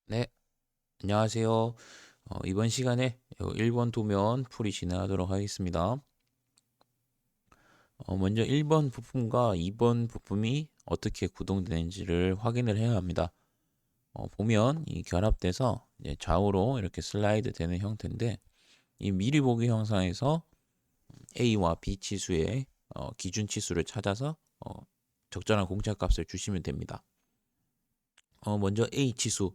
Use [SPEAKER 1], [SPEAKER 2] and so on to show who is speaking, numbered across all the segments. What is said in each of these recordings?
[SPEAKER 1] 네, 안녕하세요. 이번 시간에 1번 도면 풀이 진행하도록 하겠습니다. 먼저 1번 부품과 2번 부품이 어떻게 구동되는지를 확인을 해야 합니다. 보면 이 결합돼서 이제 좌우로 이렇게 슬라이드 되는 형태인데, 이 미리 보기 형상에서 A와 B 치수의 기준 치수를 찾아서 적절한 공차값을 주시면 됩니다. 먼저 A 치수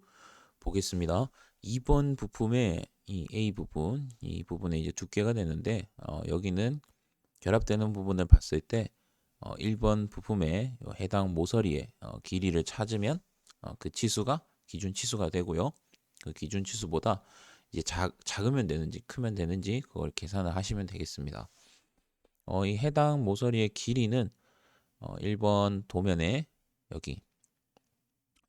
[SPEAKER 1] 보겠습니다. 2번 부품의 이 A 부분, 이 부분에 이제 두께가 되는데 여기는 결합되는 부분을 봤을 때 1번 부품의 해당 모서리의 길이를 찾으면 그 치수가 기준 치수가 되고요. 그 기준 치수보다 이제 작으면 되는지 크면 되는지 그걸 계산을 하시면 되겠습니다. 이 해당 모서리의 길이는 1번 도면에 여기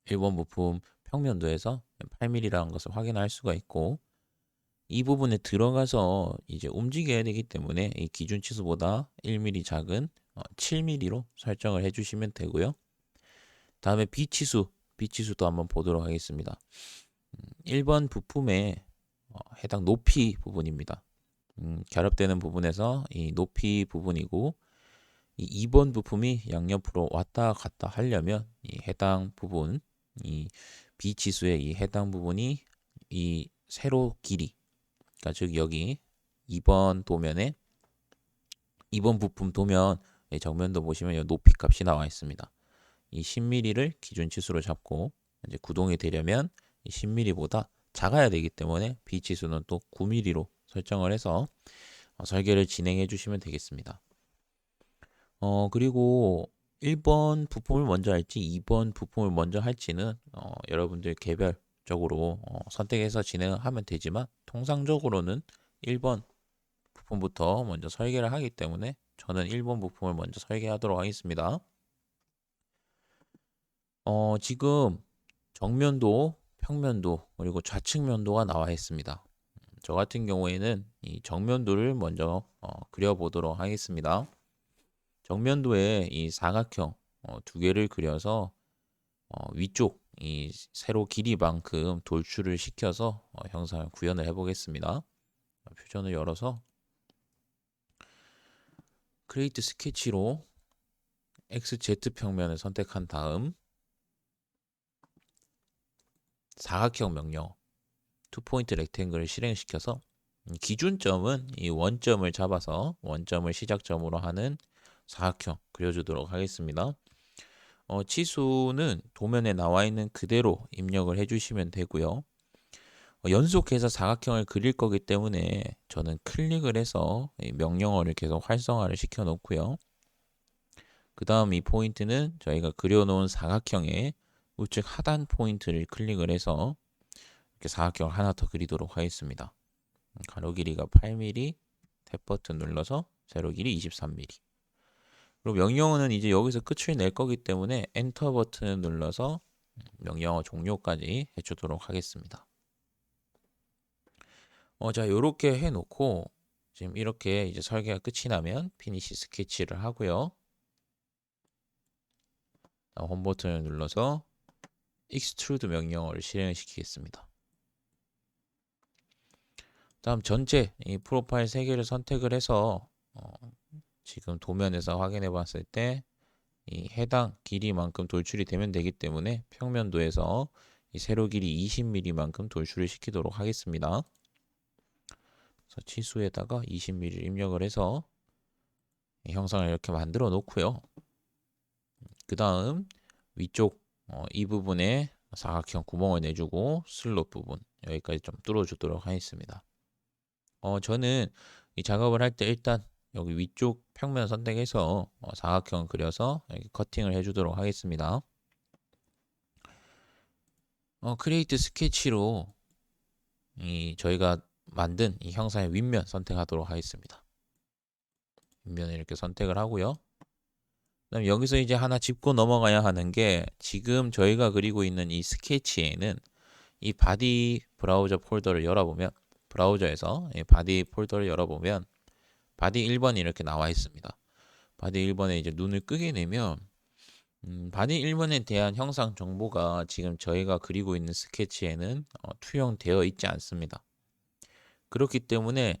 [SPEAKER 1] 1번 부품 평면도에서 8mm라는 것을 확인할 수가 있고, 이 부분에 들어가서 이제 움직여야 되기 때문에 이 기준 치수보다 1mm 작은 7mm로 설정을 해주시면 되고요. 다음에 B 치수도 한번 보도록 하겠습니다. 1번 부품의 해당 높이 부분입니다. 결합되는 부분에서 이 높이 부분이고, 이 2번 부품이 양옆으로 왔다 갔다 하려면 이 해당 부분, 이 B 치수의 이 해당 부분이 이 세로 길이, 그러니까 즉 여기 2번 도면에 2번 부품 도면 정면도 보시면 이 높이 값이 나와 있습니다. 이 10mm를 기준 치수로 잡고 이제 구동이 되려면 이 10mm보다 작아야 되기 때문에 B 치수는 또 9mm로 설정을 해서 설계를 진행해 주시면 되겠습니다. 그리고 1번 부품을 먼저 할지 2번 부품을 먼저 할지는 여러분들 개별적으로 선택해서 진행을 하면 되지만, 통상적으로는 1번 부품부터 먼저 설계를 하기 때문에 저는 1번 부품을 먼저 설계하도록 하겠습니다. 지금 정면도, 평면도, 그리고 좌측면도가 나와 있습니다. 저 같은 경우에는 이 정면도를 먼저 그려보도록 하겠습니다. 정면도에 이 사각형 두 개를 그려서 위쪽 이 세로 길이만큼 돌출을 시켜서 형상을 구현을 해보겠습니다. 퓨전을 열어서 크리에이트 스케치로 XZ 평면을 선택한 다음 사각형 명령 투포인트 렉탱글을 실행시켜서 기준점은 이 원점을 잡아서 원점을 시작점으로 하는 사각형 그려주도록 하겠습니다. 치수는 도면에 나와 있는 그대로 입력을 해주시면 되고요. 연속해서 사각형을 그릴 거기 때문에 저는 클릭을 해서 명령어를 계속 활성화를 시켜 놓고요. 그 다음 이 포인트는 저희가 그려놓은 사각형의 우측 하단 포인트를 클릭을 해서 이렇게 사각형을 하나 더 그리도록 하겠습니다. 가로 길이가 8mm, 탭 버튼 눌러서 세로 길이 23mm. 그리고 명령어는 이제 여기서 끝을 낼 거기 때문에 엔터 버튼을 눌러서 명령어 종료까지 해주도록 하겠습니다. 자, 요렇게 해놓고 지금 이렇게 이제 설계가 끝이 나면 피니시 스케치를 하고요. 홈 버튼을 눌러서 익스트루드 명령어를 실행시키겠습니다. 다음 전체 이 프로파일 3개를 선택을 해서 지금 도면에서 확인해 봤을 때 이 해당 길이만큼 돌출이 되면 되기 때문에 평면도에서 이 세로 길이 20mm만큼 돌출을 시키도록 하겠습니다. 그래서 치수에다가 20mm를 입력을 해서 형상을 이렇게 만들어 놓고요. 그 다음 위쪽 이 부분에 사각형 구멍을 내주고 슬롯 부분 여기까지 좀 뚫어주도록 하겠습니다. 저는 이 작업을 할 때 일단 여기 위쪽 평면 선택해서 사각형 그려서 이렇게 커팅을 해주도록 하겠습니다. 크리에이트 스케치로 이 저희가 만든 이 형상의 윗면 선택하도록 하겠습니다. 윗면을 이렇게 선택을 하고요. 그다음 여기서 이제 하나 짚고 넘어가야 하는 게, 지금 저희가 그리고 있는 이 스케치에는 이 바디 브라우저 폴더를 열어보면, 브라우저에서 이 바디 폴더를 열어보면 바디 1번이 이렇게 나와 있습니다. 바디 1번에 이제 눈을 끄게 되면 바디 1번에 대한 형상 정보가 지금 저희가 그리고 있는 스케치에는 투영되어 있지 않습니다. 그렇기 때문에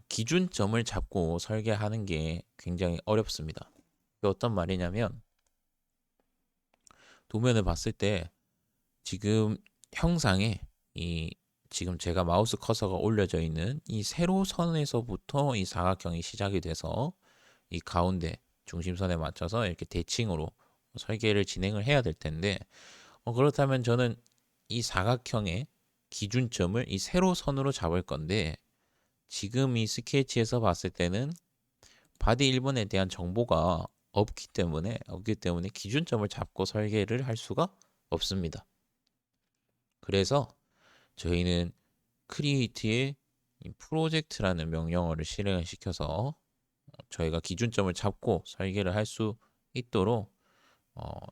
[SPEAKER 1] 기준점을 잡고 설계하는 게 굉장히 어렵습니다. 이게 어떤 말이냐면 도면을 봤을 때 지금 형상에 이 지금 제가 마우스 커서가 올려져 있는 이 세로선에서부터 이 사각형이 시작이 돼서 이 가운데 중심선에 맞춰서 이렇게 대칭으로 설계를 진행을 해야 될 텐데 그렇다면 저는 이 사각형의 기준점을 이 세로선으로 잡을 건데 지금 이 스케치에서 봤을 때는 바디 1번에 대한 정보가 없기 때문에 기준점을 잡고 설계를 할 수가 없습니다. 그래서 저희는 크리에이트의 프로젝트라는 명령어를 실행을 시켜서 저희가 기준점을 잡고 설계를 할 수 있도록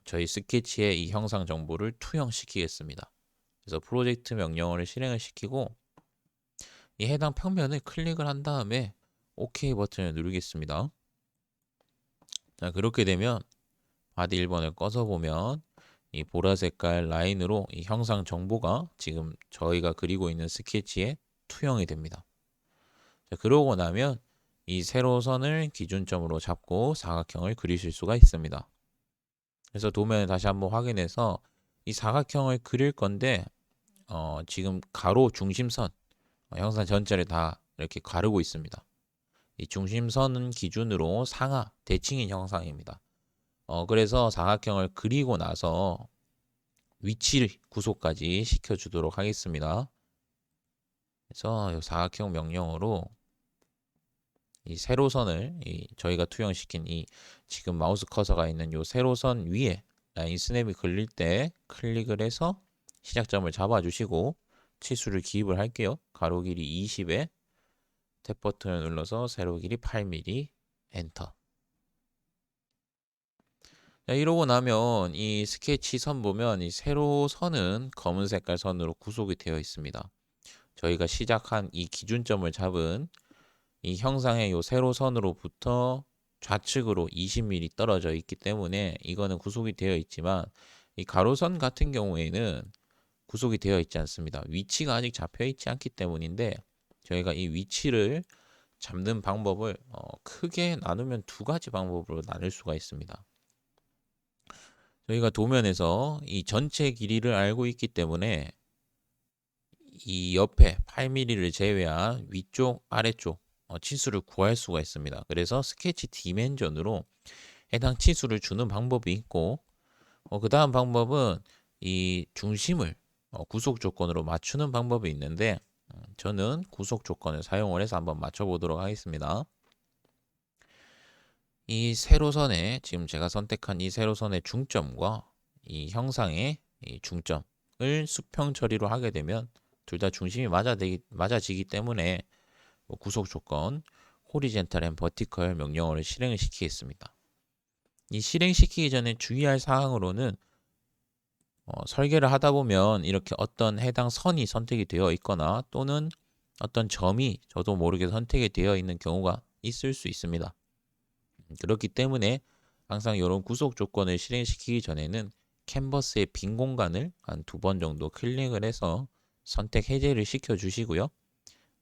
[SPEAKER 1] 저희 스케치에 이 형상 정보를 투영시키겠습니다. 그래서 프로젝트 명령어를 실행을 시키고 이 해당 평면을 클릭을 한 다음에 OK 버튼을 누르겠습니다. 자, 그렇게 되면 바디 1번을 꺼서 보면 이 보라 색깔 라인으로 이 형상 정보가 지금 저희가 그리고 있는 스케치에 투영이 됩니다. 자, 그러고 나면 이 세로선을 기준점으로 잡고 사각형을 그리실 수가 있습니다. 그래서 도면을 다시 한번 확인해서 이 사각형을 그릴 건데 지금 가로 중심선 형상 전체를 다 이렇게 가르고 있습니다. 이 중심선은 기준으로 상하 대칭인 형상입니다. 그래서 사각형을 그리고 나서 위치 구속까지 시켜주도록 하겠습니다. 그래서 이 사각형 명령어로 이 세로선을 저희가 투영시킨 이 지금 마우스 커서가 있는 이 세로선 위에 라인 스냅이 걸릴 때 클릭을 해서 시작점을 잡아주시고 치수를 기입을 할게요. 가로 길이 20에 탭 버튼을 눌러서 세로 길이 8mm 엔터. 자, 이러고 나면 이 스케치 선 보면 이 세로선은 검은 색깔 선으로 구속이 되어 있습니다. 저희가 시작한 이 기준점을 잡은 이 형상의 요 세로선으로부터 좌측으로 20mm 떨어져 있기 때문에 이거는 구속이 되어 있지만 이 가로선 같은 경우에는 구속이 되어 있지 않습니다. 위치가 아직 잡혀 있지 않기 때문인데 저희가 이 위치를 잡는 방법을 크게 나누면 두 가지 방법으로 나눌 수가 있습니다. 저희가 도면에서 이 전체 길이를 알고 있기 때문에 이 옆에 8mm를 제외한 위쪽, 아래쪽 치수를 구할 수가 있습니다. 그래서 스케치 디멘전으로 해당 치수를 주는 방법이 있고 그 다음 방법은 이 중심을 구속 조건으로 맞추는 방법이 있는데 저는 구속 조건을 사용을 해서 한번 맞춰보도록 하겠습니다. 이 세로선에 지금 제가 선택한 이 세로선의 중점과 이 형상의 이 중점을 수평 처리로 하게 되면 둘 다 중심이 맞아지기 때문에 구속 조건 호리젠탈 앤 버티컬 명령어를 실행을 시키겠습니다. 이 실행시키기 전에 주의할 사항으로는 설계를 하다 보면 이렇게 어떤 해당 선이 선택이 되어 있거나 또는 어떤 점이 저도 모르게 선택이 되어 있는 경우가 있을 수 있습니다. 그렇기 때문에 항상 이런 구속 조건을 실행시키기 전에는 캔버스의 빈 공간을 한 2번 정도 클릭을 해서 선택 해제를 시켜 주시고요.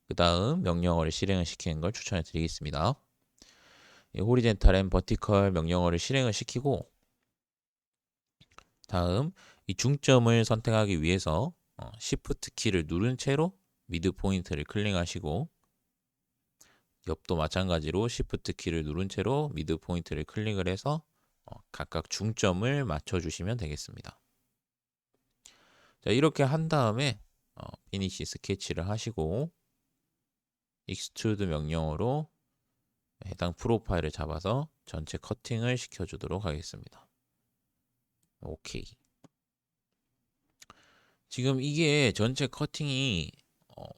[SPEAKER 1] 그 다음 명령어를 실행을 시키는 걸 추천해 드리겠습니다. 호리젠탈 앤 버티컬 명령어를 실행을 시키고 다음 이 중점을 선택하기 위해서 Shift 키를 누른 채로 미드 포인트를 클릭하시고 옆도 마찬가지로 Shift 키를 누른 채로 미드 포인트를 클릭을 해서 각각 중점을 맞춰주시면 되겠습니다. 자, 이렇게 한 다음에 피니시 스케치를 하시고 익스트루드 명령어로 해당 프로파일을 잡아서 전체 커팅을 시켜주도록 하겠습니다. 오케이. 지금 이게 전체 커팅이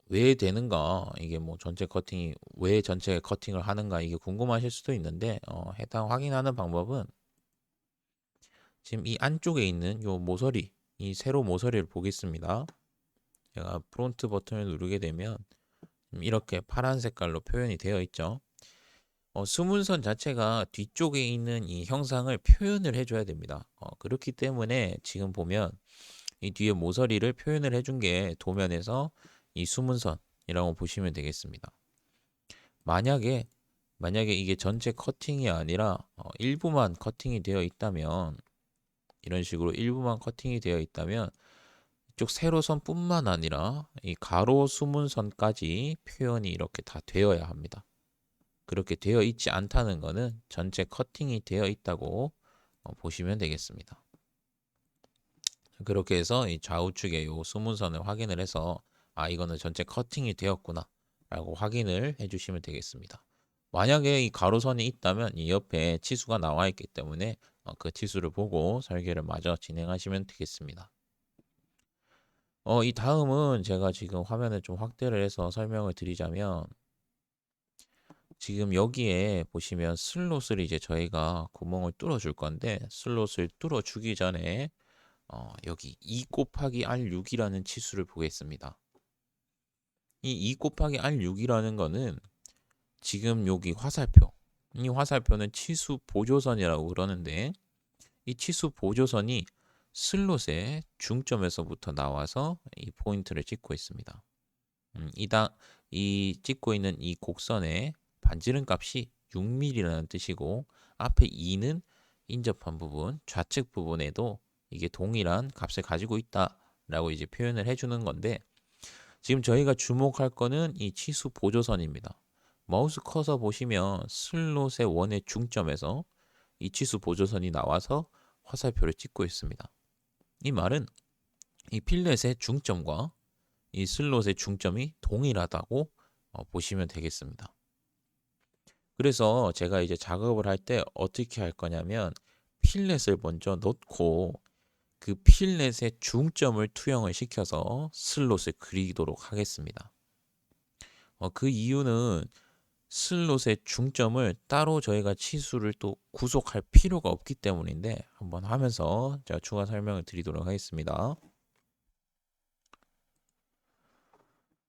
[SPEAKER 1] 왜 되는가, 이게 뭐 전체 커팅이 왜 전체 커팅을 하는가 이게 궁금하실 수도 있는데 해당 확인하는 방법은 지금 이 안쪽에 있는 요 모서리, 이 세로 모서리를 보겠습니다. 제가 프론트 버튼을 누르게 되면 이렇게 파란 색깔로 표현이 되어 있죠. 수문선 자체가 뒤쪽에 있는 이 형상을 표현을 해줘야 됩니다. 그렇기 때문에 지금 보면 이 뒤에 모서리를 표현을 해준 게 도면에서 이 수문선이라고 보시면 되겠습니다. 만약에 이게 전체 커팅이 아니라 일부만 커팅이 되어 있다면, 이런 식으로 일부만 커팅이 되어 있다면 이쪽 세로선뿐만 아니라 이 가로 수문선까지 표현이 이렇게 다 되어야 합니다. 그렇게 되어 있지 않다는 것은 전체 커팅이 되어 있다고 보시면 되겠습니다. 그렇게 해서 이 좌우측의 이 수문선을 확인을 해서 이거는 전체 커팅이 되었구나 라고 확인을 해주시면 되겠습니다. 만약에 이 가로선이 있다면 이 옆에 치수가 나와 있기 때문에 그 치수를 보고 설계를 마저 진행하시면 되겠습니다. 이 다음은 제가 지금 화면을 좀 확대를 해서 설명을 드리자면, 지금 여기에 보시면 슬롯을 이제 저희가 구멍을 뚫어 줄 건데, 슬롯을 뚫어 주기 전에 여기 2 곱하기 R6이라는 치수를 보겠습니다. 이 2 곱하기 R6이라는 거는 지금 여기 화살표, 이 화살표는 치수 보조선이라고 그러는데, 이 치수 보조선이 슬롯의 중점에서부터 나와서 이 포인트를 찍고 있습니다. 이 찍고 있는 이 곡선의 반지름 값이 6mm라는 뜻이고, 앞에 2는 인접한 부분, 좌측 부분에도 이게 동일한 값을 가지고 있다라고 이제 표현을 해주는 건데, 지금 저희가 주목할 거는 이 치수 보조선입니다. 마우스 커서 보시면 슬롯의 원의 중점에서 이 치수 보조선이 나와서 화살표를 찍고 있습니다. 이 말은 이 필렛의 중점과 이 슬롯의 중점이 동일하다고 보시면 되겠습니다. 그래서 제가 이제 작업을 할 때 어떻게 할 거냐면, 필렛을 먼저 넣고 그 필렛의 중점을 투영을 시켜서 슬롯을 그리도록 하겠습니다. 그 이유는 슬롯의 중점을 따로 저희가 치수를 또 구속할 필요가 없기 때문인데, 한번 하면서 제가 추가 설명을 드리도록 하겠습니다.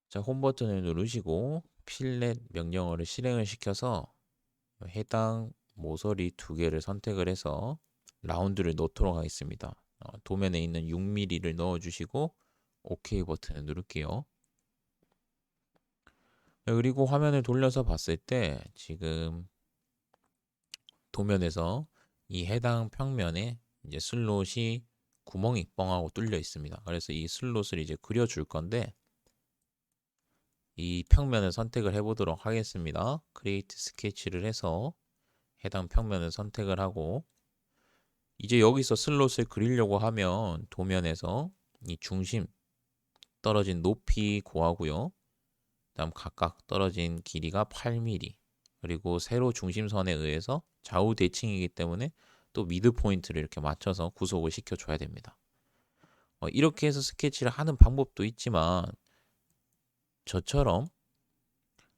[SPEAKER 1] 자, 홈 버튼을 누르시고 필렛 명령어를 실행을 시켜서 해당 모서리 2개를 선택을 해서 라운드를 넣도록 하겠습니다. 도면에 있는 6mm를 넣어주시고 OK 버튼을 누를게요. 그리고 화면을 돌려서 봤을 때 지금 도면에서 이 해당 평면에 이제 슬롯이 구멍이 뻥하고 뚫려 있습니다. 그래서 이 슬롯을 이제 그려줄 건데, 이 평면을 선택을 해보도록 하겠습니다. 크리에이트 스케치를 해서 해당 평면을 선택을 하고, 이제 여기서 슬롯을 그리려고 하면 도면에서 이 중심 떨어진 높이 구하고요. 다음 각각 떨어진 길이가 8mm, 그리고 세로 중심선에 의해서 좌우 대칭이기 때문에 또 미드 포인트를 이렇게 맞춰서 구속을 시켜줘야 됩니다. 이렇게 해서 스케치를 하는 방법도 있지만, 저처럼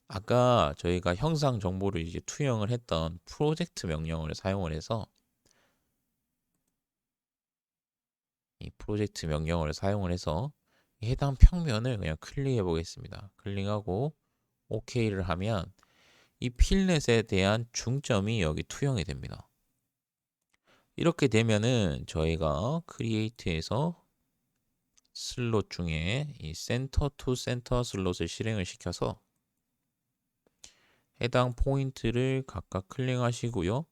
[SPEAKER 1] 아까 저희가 형상 정보를 이제 투영을 했던 프로젝트 명령어를 사용을 해서 이 프로젝트 명령어를 사용을 해서 해당 평면을 그냥 클릭해 보겠습니다. 클릭하고 OK를 하면 이 필렛에 대한 중점이 여기 투영이 됩니다. 이렇게 되면은 저희가 크리에이트에서 슬롯 중에 이 센터 투 센터 슬롯을 실행을 시켜서 해당 포인트를 각각 클릭하시고요.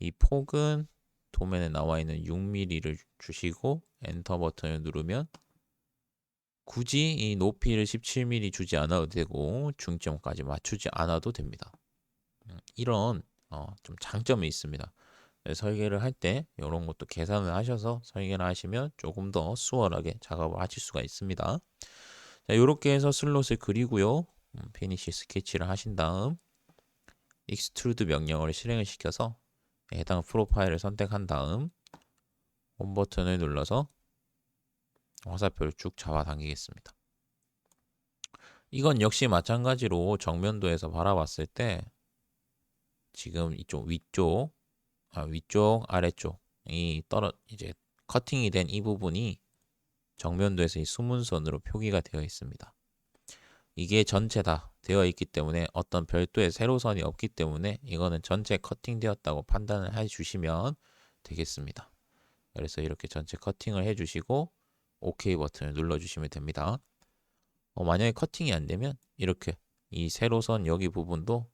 [SPEAKER 1] 이 폭은 도면에 나와 있는 6mm를 주시고 엔터 버튼을 누르면 굳이 이 높이를 17mm 주지 않아도 되고 중점까지 맞추지 않아도 됩니다. 이런 좀 장점이 있습니다. 설계를 할 때 이런 것도 계산을 하셔서 설계를 하시면 조금 더 수월하게 작업을 하실 수가 있습니다. 자, 이렇게 해서 슬롯을 그리고요. 피니시 스케치를 하신 다음 익스트루드 명령어를 실행을 시켜서 해당 프로파일을 선택한 다음 홈 버튼을 눌러서 화살표를 쭉 잡아당기겠습니다. 이건 역시 마찬가지로 정면도에서 바라봤을 때 지금 이쪽 위쪽, 아래쪽이 이제 커팅이 된 이 부분이 정면도에서 이 수문선으로 표기가 되어 있습니다. 이게 전체 다 되어 있기 때문에 어떤 별도의 세로선이 없기 때문에 이거는 전체 커팅되었다고 판단을 해 주시면 되겠습니다. 그래서 이렇게 전체 커팅을 해 주시고 OK 버튼을 눌러 주시면 됩니다. 만약에 커팅이 안 되면 이렇게 이 세로선 여기 부분도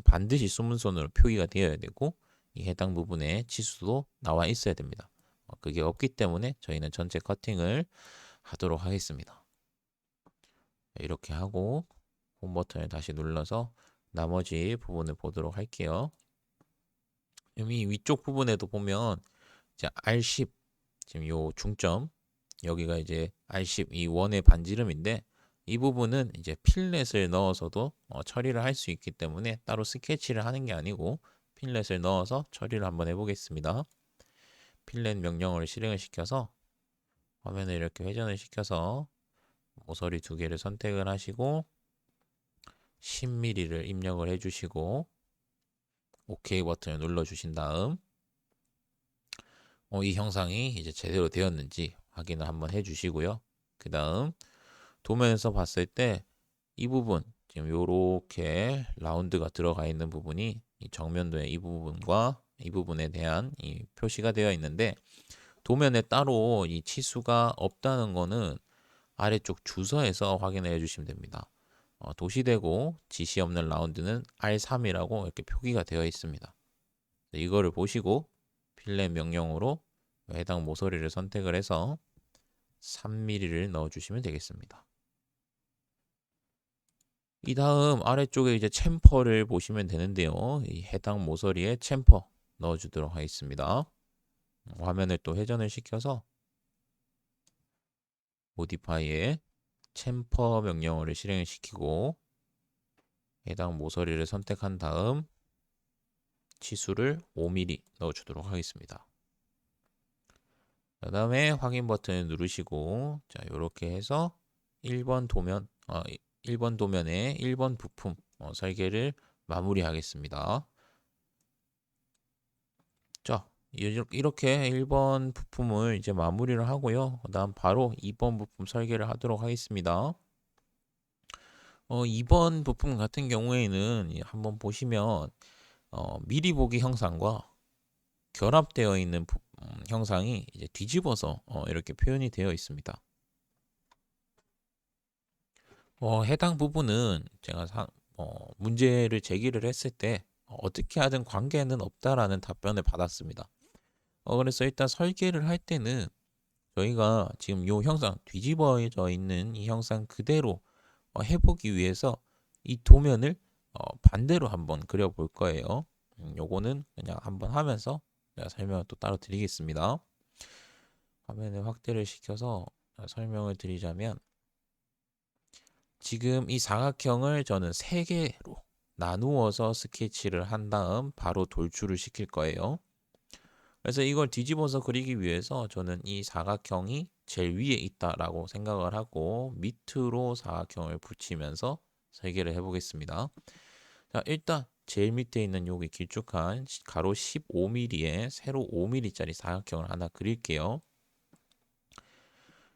[SPEAKER 1] 반드시 수문선으로 표기가 되어야 되고 이 해당 부분에 치수도 나와 있어야 됩니다. 그게 없기 때문에 저희는 전체 커팅을 하도록 하겠습니다. 이렇게 하고 홈 버튼을 다시 눌러서 나머지 부분을 보도록 할게요. 여기 위쪽 부분에도 보면 이제 R10 지금 요 중점 여기가 이제 R10 이 원의 반지름인데 이 부분은 이제 필렛을 넣어서도 처리를 할 수 있기 때문에 따로 스케치를 하는 게 아니고 필렛을 넣어서 처리를 한번 해보겠습니다. 필렛 명령어를 실행을 시켜서 화면을 이렇게 회전을 시켜서 모서리 두 개를 선택을 하시고 10mm를 입력을 해주시고 OK 버튼을 눌러주신 다음 이 형상이 이제 제대로 되었는지 확인을 한번 해주시고요. 그 다음 도면에서 봤을 때 이 부분 지금 요렇게 라운드가 들어가 있는 부분이 이 정면도의 이 부분과 이 부분에 대한 이 표시가 되어 있는데 도면에 따로 이 치수가 없다는 거는 아래쪽 주서에서 확인을 해주시면 됩니다. 도시되고 지시 없는 라운드는 R3이라고 이렇게 표기가 되어 있습니다. 이거를 보시고 필렛 명령으로 해당 모서리를 선택을 해서 3mm를 넣어주시면 되겠습니다. 이 다음 아래쪽에 이제 챔퍼를 보시면 되는데요. 이 해당 모서리에 챔퍼 넣어주도록 하겠습니다. 화면을 또 회전을 시켜서 모디파이에 챔퍼 명령어를 실행을 시키고 해당 모서리를 선택한 다음 치수를 5mm 넣어주도록 하겠습니다. 그 다음에 확인 버튼을 누르시고 자 이렇게 해서 1번 도면 1번 도면에 1번 부품 설계를 마무리하겠습니다. 자 이렇게 1번 부품을 이제 마무리를 하고요. 그 다음 바로 2번 부품 설계를 하도록 하겠습니다. 2번 부품 같은 경우에는 한번 보시면 미리 보기 형상과 결합되어 있는 형상이 이제 뒤집어서 이렇게 표현이 되어 있습니다. 해당 부분은 제가 문제를 제기를 했을 때 어떻게 하든 관계는 없다라는 답변을 받았습니다. 그래서 일단 설계를 할 때는 저희가 지금 이 형상 뒤집어져 있는 이 형상 그대로 해보기 위해서 이 도면을 반대로 한번 그려볼 거예요. 요거는 그냥 한번 하면서 제가 설명을 또 따로 드리겠습니다. 화면을 확대를 시켜서 설명을 드리자면 지금 이 사각형을 저는 3개로 나누어서 스케치를 한 다음 바로 돌출을 시킬 거예요. 그래서 이걸 뒤집어서 그리기 위해서 저는 이 사각형이 제일 위에 있다라고 생각을 하고 밑으로 사각형을 붙이면서 설계를 해보겠습니다. 자, 일단 제일 밑에 있는 여기 길쭉한 가로 15mm에 세로 5mm짜리 사각형을 하나 그릴게요.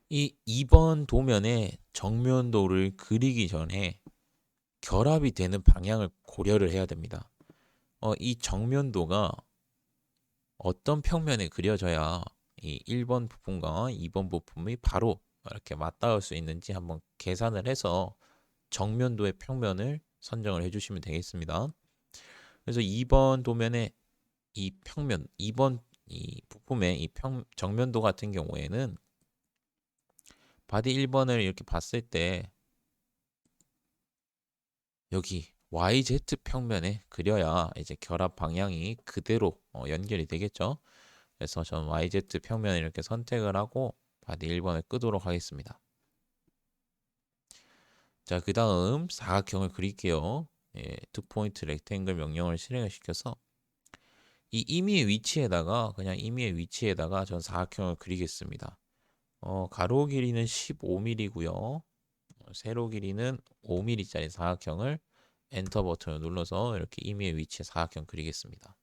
[SPEAKER 1] 이 2번 도면의 정면도를 그리기 전에 결합이 되는 방향을 고려를 해야 됩니다. 이 정면도가 어떤 평면에 그려져야 이 1번 부품과 2번 부품이 바로 이렇게 맞닿을 수 있는지 한번 계산을 해서 정면도의 평면을 선정을 해주시면 되겠습니다. 그래서 2번 도면의 이 평면, 2번 이 부품의 이 정면도 같은 경우에는 바디 1번을 이렇게 봤을 때 여기 YZ 평면에 그려야 이제 결합 방향이 그대로 연결이 되겠죠. 그래서 저는 YZ 평면을 이렇게 선택을 하고 바디 1번을 끄도록 하겠습니다. 자, 그 다음 사각형을 그릴게요. 투 포인트 렉탱글 명령을 실행을 시켜서 이 임의의 위치에다가 그냥 임의의 위치에다가 전 사각형을 그리겠습니다. 가로 길이는 15mm고요. 세로 길이는 5mm짜리 사각형을 엔터 버튼을 눌러서 이렇게 임의의 위치에 사각형 그리겠습니다.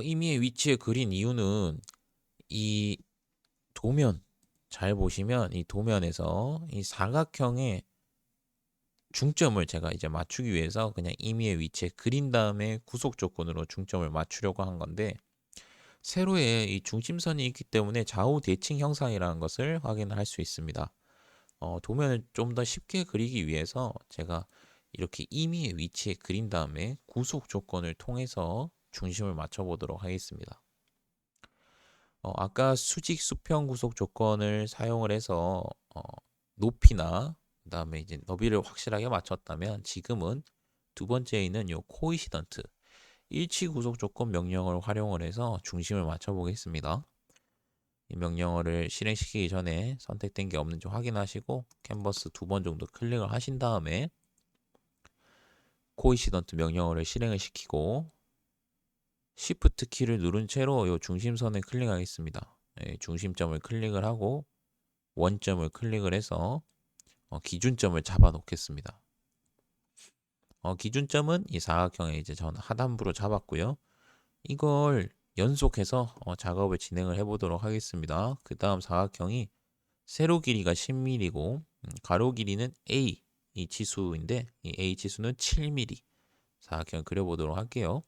[SPEAKER 1] 임의의 위치에 그린 이유는 이 도면 잘 보시면 이 도면에서 이 사각형의 중점을 제가 이제 맞추기 위해서 그냥 임의의 위치에 그린 다음에 구속 조건으로 중점을 맞추려고 한 건데, 세로에 이 중심선이 있기 때문에 좌우 대칭 형상이라는 것을 확인할 수 있습니다. 도면을 좀 더 쉽게 그리기 위해서 제가 이렇게 임의의 위치에 그린 다음에 구속 조건을 통해서 중심을 맞춰 보도록 하겠습니다. 아까 수직 수평 구속 조건을 사용을 해서 높이나 그다음에 이제 너비를 확실하게 맞췄다면, 지금은 두 번째에 있는 요 코이시던트 일치 구속 조건 명령어를 활용을 해서 중심을 맞춰 보겠습니다. 이 명령어를 실행시키기 전에 선택된 게 없는지 확인하시고 캔버스 2번 정도 클릭을 하신 다음에 코이시던트 명령어를 실행을 시키고 Shift 키를 누른 채로 이 중심선을 클릭하겠습니다. 중심점을 클릭을 하고 원점을 클릭을 해서 기준점을 잡아 놓겠습니다. 기준점은 이 사각형의 이제 전 하단부로 잡았고요. 이걸 연속해서 작업을 진행을 해보도록 하겠습니다. 그 다음 사각형이 세로 길이가 10mm고 가로 길이는 A 이 치수인데, 이 A 치수는 7mm. 사각형을 그려보도록 할게요.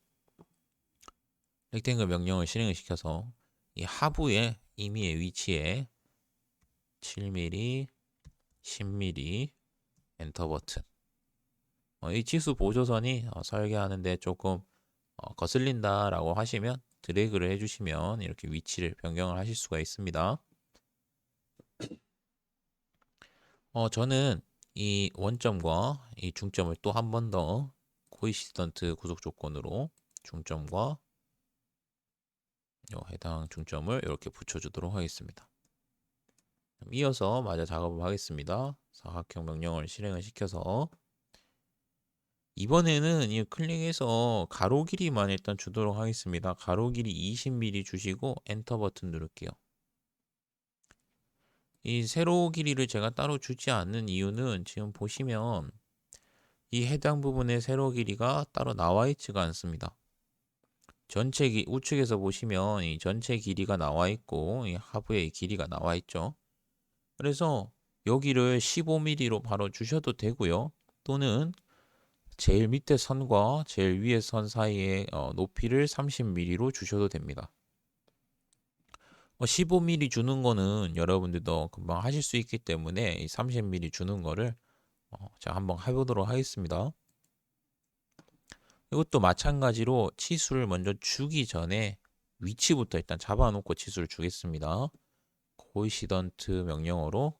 [SPEAKER 1] 렉탱글 명령을 실행을 시켜서 이 하부의 임의의 위치에 7mm, 10mm 엔터 버튼. 이 치수 보조선이 설계하는데 조금 거슬린다라고 하시면 드래그를 해주시면 이렇게 위치를 변경을 하실 수가 있습니다. 저는 이 원점과 이 중점을 또 한 번 더 코이시던트 구속 조건으로 중점과 해당 중점을 이렇게 붙여주도록 하겠습니다. 이어서 마저 작업을 하겠습니다. 사각형 명령을 실행을 시켜서 이번에는 이 클릭해서 가로 길이만 일단 주도록 하겠습니다. 가로 길이 20mm 주시고 엔터 버튼 누를게요. 이 세로 길이를 제가 따로 주지 않는 이유는 지금 보시면 이 해당 부분의 세로 길이가 따로 나와 있지가 않습니다. 전체 우측에서 보시면 이 전체 길이가 나와 있고 이 하부의 길이가 나와 있죠. 그래서 여기를 15mm로 바로 주셔도 되고요. 또는 제일 밑에 선과 제일 위에 선 사이의 높이를 30mm로 주셔도 됩니다. 15mm 주는 거는 여러분들도 금방 하실 수 있기 때문에 이 30mm 주는 거를 제가 한번 해보도록 하겠습니다. 이것도 마찬가지로 치수를 먼저 주기 전에 위치부터 일단 잡아놓고 치수를 주겠습니다. 코이시던트 명령어로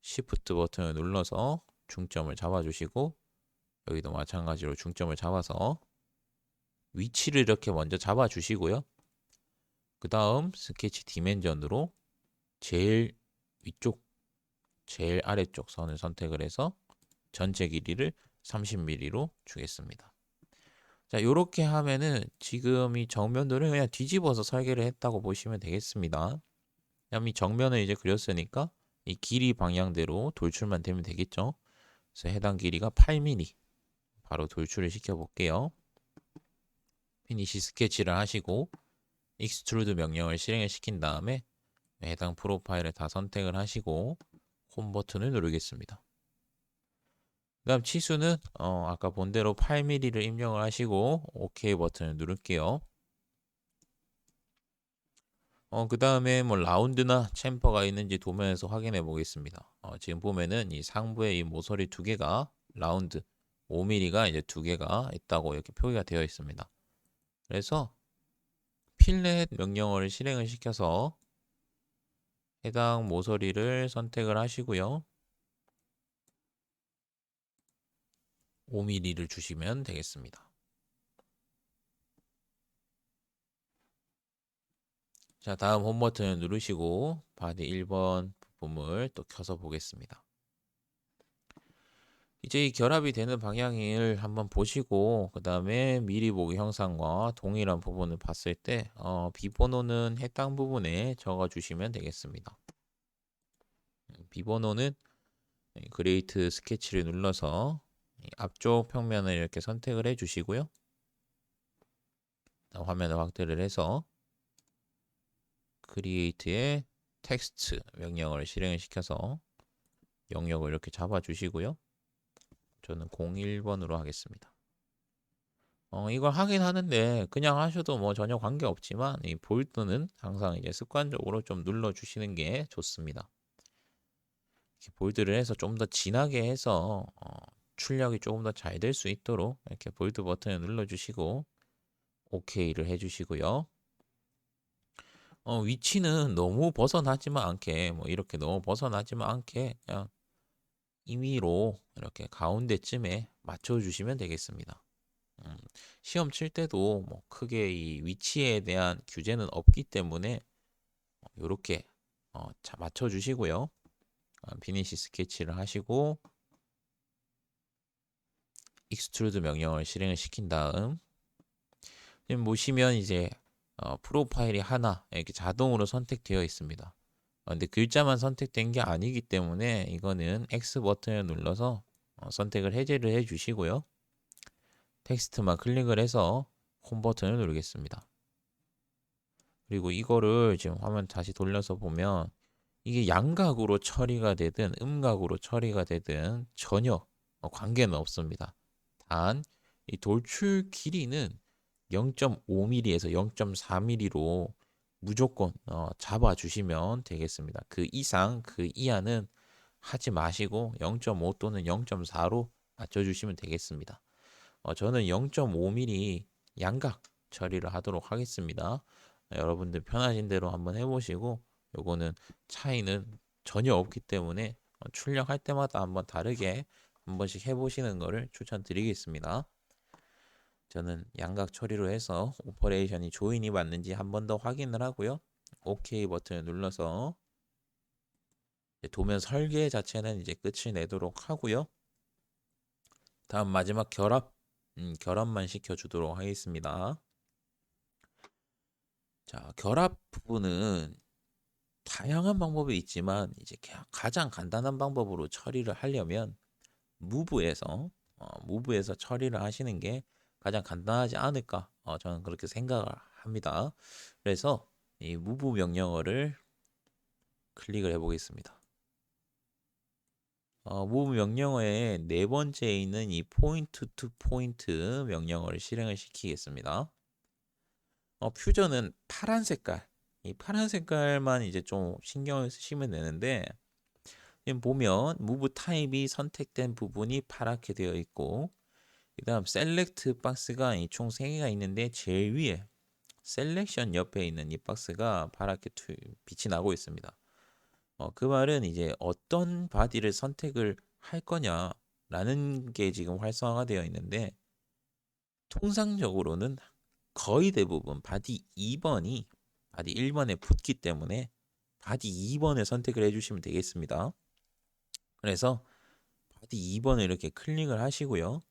[SPEAKER 1] Shift 버튼을 눌러서 중점을 잡아주시고, 여기도 마찬가지로 중점을 잡아서 위치를 이렇게 먼저 잡아주시고요. 그 다음 스케치 디멘전으로 제일 위쪽, 제일 아래쪽 선을 선택을 해서 전체 길이를 30mm로 주겠습니다. 자, 이렇게 하면은 지금 이 정면도를 그냥 뒤집어서 설계를 했다고 보시면 되겠습니다. 그럼 이 정면을 이제 그렸으니까 이 길이 방향대로 돌출만 되면 되겠죠. 그래서 해당 길이가 8mm 바로 돌출을 시켜 볼게요. 피니시 스케치를 하시고 익스트루드 명령을 실행을 시킨 다음에 해당 프로파일을 다 선택을 하시고 홈 버튼을 누르겠습니다. 그 다음 치수는 아까 본 대로 8mm를 입력을 하시고 OK 버튼을 누를게요. 그 다음에 뭐 라운드나 챔퍼가 있는지 도면에서 확인해 보겠습니다. 지금 보면은 이 상부에 이 모서리 두 개가 라운드 5mm가 이제 두 개가 있다고 이렇게 표기가 되어 있습니다. 그래서 필렛 명령어를 실행을 시켜서 해당 모서리를 선택을 하시고요. 5mm를 주시면 되겠습니다. 자, 다음 홈 버튼을 누르시고 바디 1번 부품을 또 켜서 보겠습니다. 이제 이 결합이 되는 방향을 한번 보시고 그 다음에 미리 보기 형상과 동일한 부분을 봤을 때 비번호는 해당 부분에 적어 주시면 되겠습니다. 비번호는 그레이트 스케치를 눌러서 앞쪽 평면을 이렇게 선택을 해 주시고요. 화면을 확대를 해서 크리에이트에 텍스트 명령어를 실행을 시켜서 영역을 이렇게 잡아주시고요. 저는 01번으로 하겠습니다. 이걸 하긴 하는데 그냥 하셔도 뭐 전혀 관계 없지만 이 볼드는 항상 이제 습관적으로 좀 눌러주시는 게 좋습니다. 이렇게 볼드를 해서 좀 더 진하게 해서 출력이 조금 더 잘 될 수 있도록 이렇게 볼드 버튼을 눌러주시고 OK를 해주시고요. 위치는 너무 벗어나지만 않게 뭐 이렇게 너무 벗어나지만 않게 그냥 임의로 이렇게 가운데쯤에 맞춰주시면 되겠습니다. 시험 칠 때도 뭐 크게 이 위치에 대한 규제는 없기 때문에 이렇게 맞춰주시고요. 피니시 스케치를 하시고 익스트루드 명령을 실행을 시킨 다음 지금 보시면 이제 프로파일이 하나 이렇게 자동으로 선택되어 있습니다. 근데 글자만 선택된 게 아니기 때문에 이거는 X 버튼을 눌러서 선택을 해제를 해주시고요. 텍스트만 클릭을 해서 홈 버튼을 누르겠습니다. 그리고 이거를 지금 화면 다시 돌려서 보면 이게 양각으로 처리가 되든 음각으로 처리가 되든 전혀 관계는 없습니다. 단 이 돌출 길이는 0.5mm에서 0.4mm로 무조건 잡아주시면 되겠습니다. 그 이상, 그 이하는 하지 마시고 0.5 또는 0.4로 맞춰주시면 되겠습니다. 저는 0.5mm 양각 처리를 하도록 하겠습니다. 여러분들 편하신 대로 한번 해보시고 요거는 차이는 전혀 없기 때문에 출력할 때마다 한번 다르게 한 번씩 해보시는 것을 추천드리겠습니다. 저는 양각 처리로 해서 오퍼레이션이 조인이 맞는지 한 번 더 확인을 하고요. OK 버튼을 눌러서 도면 설계 자체는 이제 끝을 내도록 하고요. 다음 마지막 결합만 시켜주도록 하겠습니다. 자, 결합 부분은 다양한 방법이 있지만 이제 가장 간단한 방법으로 처리를 하려면 무브에서 처리를 하시는 게 가장 간단하지 않을까 저는 그렇게 생각을 합니다. 그래서 이 무브 명령어를 클릭을 해보겠습니다. 무브 명령어의 네 번째에 있는 이 포인트 투 포인트 명령어를 실행을 시키겠습니다. 퓨전은 파란 색깔, 이 파란 색깔만 이제 좀 신경을 쓰시면 되는데 지금 보면 무브 타입이 선택된 부분이 파랗게 되어 있고 그 다음 셀렉트 박스가 총 3개가 있는데 제일 위에 셀렉션 옆에 있는 이 박스가 파랗게 빛이 나고 있습니다. 그 말은 이제 어떤 바디를 선택을 할 거냐라는 게 지금 활성화가 되어 있는데 통상적으로는 거의 대부분 바디 2번이 바디 1번에 붙기 때문에 바디 2번을 선택을 해주시면 되겠습니다. 그래서 바디 2번을 이렇게 클릭을 하시고요.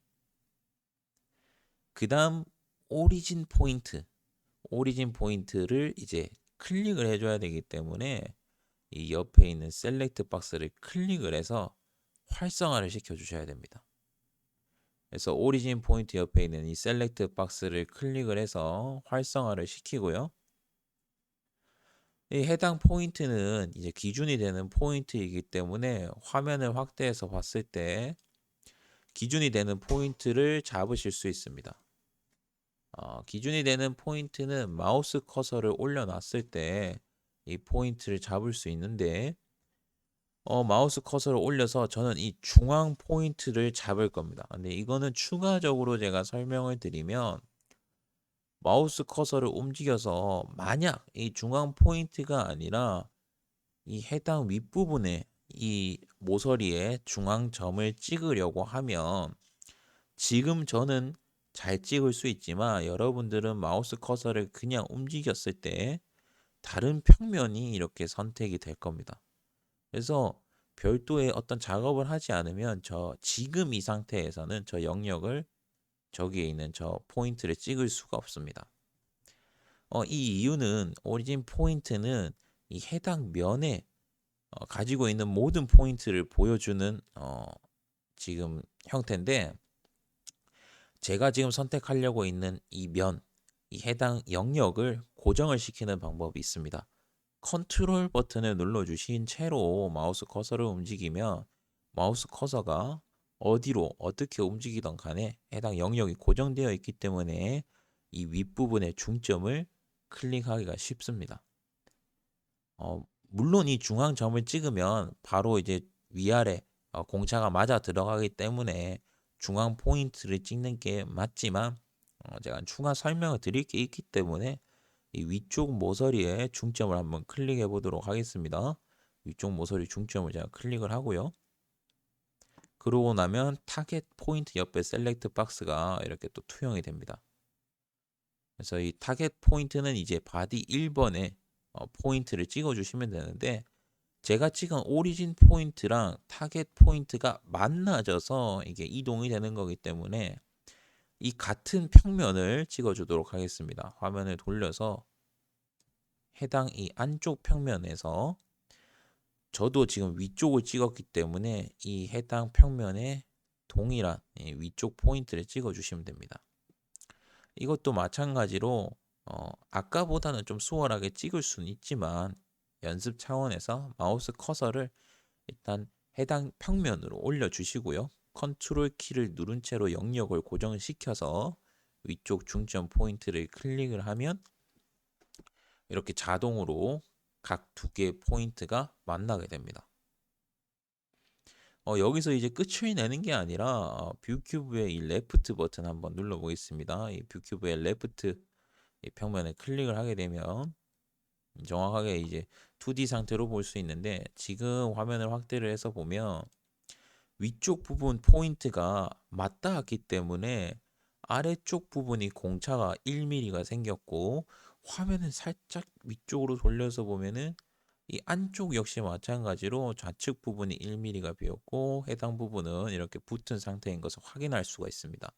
[SPEAKER 1] 그 다음 오리진 포인트를 이제 클릭을 해줘야 되기 때문에 이 옆에 있는 셀렉트 박스를 클릭을 해서 활성화를 시켜 주셔야 됩니다. 그래서 오리진 포인트 옆에 있는 이 셀렉트 박스를 클릭을 해서 활성화를 시키고요. 이 해당 포인트는 이제 기준이 되는 포인트이기 때문에 화면을 확대해서 봤을 때 기준이 되는 포인트를 잡으실 수 있습니다. 기준이 되는 포인트는 마우스 커서를 올려놨을 때 이 포인트를 잡을 수 있는데 마우스 커서를 올려서 저는 이 중앙 포인트를 잡을 겁니다. 근데 이거는 추가적으로 제가 설명을 드리면 마우스 커서를 움직여서 만약 이 중앙 포인트가 아니라 이 해당 윗부분에 이 모서리에 중앙점을 찍으려고 하면 지금 저는 잘 찍을 수 있지만 여러분들은 마우스 커서를 그냥 움직였을 때 다른 평면이 이렇게 선택이 될 겁니다. 그래서 별도의 어떤 작업을 하지 않으면 지금 이 상태에서는 저 영역을 저기에 있는 저 포인트를 찍을 수가 없습니다. 이 이유는 오리진 포인트는 이 해당 면에 가지고 있는 모든 포인트를 보여주는 지금 형태인데 제가 지금 선택하려고 있는 이 해당 영역을 고정을 시키는 방법이 있습니다. 컨트롤 버튼을 눌러주신 채로 마우스 커서를 움직이면 마우스 커서가 어디로 어떻게 움직이던 간에 해당 영역이 고정되어 있기 때문에 이 윗부분의 중점을 클릭하기가 쉽습니다. 물론 이 중앙점을 찍으면 바로 이제 위아래 공차가 맞아 들어가기 때문에 중앙 포인트를 찍는 게 맞지만 제가 추가 설명을 드릴 게 있기 때문에 이 위쪽 모서리에 중점을 한번 클릭해 보도록 하겠습니다. 위쪽 모서리 중점을 제가 클릭을 하고요. 그러고 나면 타겟 포인트 옆에 셀렉트 박스가 이렇게 또 투영이 됩니다. 그래서 이 타겟 포인트는 이제 바디 1번에 포인트를 찍어 주시면 되는데 제가 찍은 오리진 포인트랑 타겟 포인트가 만나져서 이게 이동이 되는 거기 때문에 이 같은 평면을 찍어 주도록 하겠습니다. 화면을 돌려서 해당 이 안쪽 평면에서 저도 지금 위쪽을 찍었기 때문에 이 해당 평면에 동일한 위쪽 포인트를 찍어 주시면 됩니다. 이것도 마찬가지로 아까보다는 좀 수월하게 찍을 수는 있지만 연습 차원에서 마우스 커서를 일단 해당 평면으로 올려주시고요. 컨트롤 키를 누른 채로 영역을 고정시켜서 위쪽 중점 포인트를 클릭을 하면 이렇게 자동으로 각 두 개의 포인트가 만나게 됩니다. 여기서 이제 끝을 내는 게 아니라 뷰큐브의 이 레프트 버튼 한번 눌러보겠습니다. 이 뷰큐브의 레프트 이 평면에 클릭을 하게 되면 정확하게 이제 2D 상태로 볼 수 있는데 지금 화면을 확대를 해서 보면 위쪽 부분 포인트가 맞닿았기 때문에 아래쪽 부분이 공차가 1mm가 생겼고 화면을 살짝 위쪽으로 돌려서 보면은 이 안쪽 역시 마찬가지로 좌측 부분이 1mm가 비었고 해당 부분은 이렇게 붙은 상태인 것을 확인할 수가 있습니다.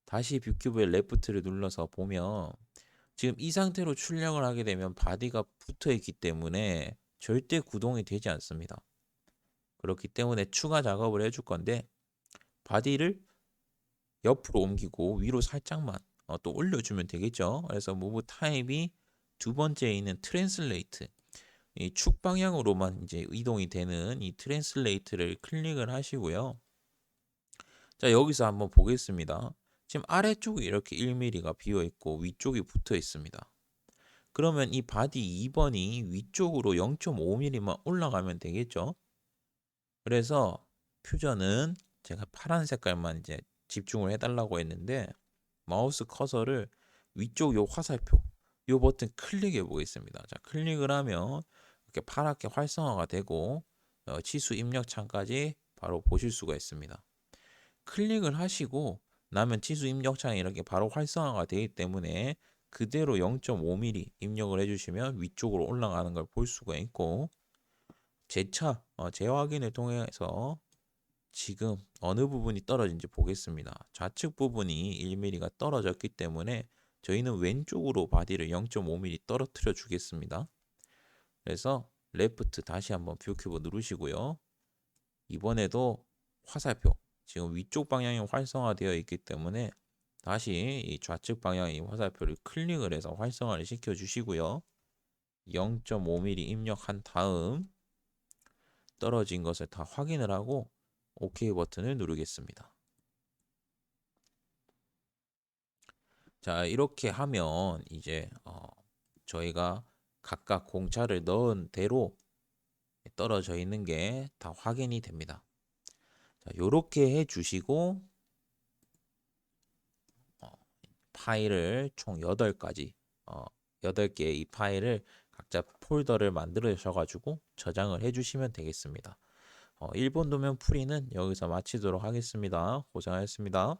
[SPEAKER 1] 다시 뷰큐브의 레프트를 눌러서 보면 지금 이 상태로 출력을 하게 되면 바디가 붙어 있기 때문에 절대 구동이 되지 않습니다. 그렇기 때문에 추가 작업을 해줄 건데 바디를 옆으로 옮기고 위로 살짝만 또 올려주면 되겠죠. 그래서 무브 타입이 두 번째에 있는 트랜슬레이트 이 축 방향으로만 이제 이동이 되는 이 트랜슬레이트를 클릭을 하시고요. 자, 여기서 한번 보겠습니다. 지금 아래쪽이 이렇게 1mm가 비어 있고 위쪽이 붙어 있습니다. 그러면 이 바디 2번이 위쪽으로 0.5mm만 올라가면 되겠죠. 그래서 퓨전은 제가 파란 색깔만 이제 집중을 해달라고 했는데 마우스 커서를 위쪽 요 화살표 요 버튼 클릭해 보겠습니다. 자, 클릭을 하면 이렇게 파랗게 활성화가 되고 치수 입력창까지 바로 보실 수가 있습니다. 클릭을 하시고 나면 치수 입력창이 이렇게 바로 활성화가 되기 때문에 그대로 0.5mm 입력을 해주시면 위쪽으로 올라가는 걸 볼 수가 있고 재차 재확인을 통해서 지금 어느 부분이 떨어진지 보겠습니다. 좌측 부분이 1mm가 떨어졌기 때문에 저희는 왼쪽으로 바디를 0.5mm 떨어뜨려 주겠습니다. 그래서 레프트 다시 한번 뷰 큐브 누르시고요. 이번에도 화살표 지금 위쪽 방향이 활성화되어 있기 때문에 다시 이 좌측 방향의 화살표를 클릭을 해서 활성화를 시켜 주시고요. 0.5mm 입력한 다음 떨어진 것을 다 확인을 하고 OK 버튼을 누르겠습니다. 자, 이렇게 하면 이제 저희가 각각 공차를 넣은 대로 떨어져 있는 게 다 확인이 됩니다. 자, 요렇게 해 주시고 파일을 총 8가지 8개의 이 파일을 각자 폴더를 만들으셔 가지고 저장을 해 주시면 되겠습니다. 일본 도면 풀이는 여기서 마치도록 하겠습니다. 고생하셨습니다.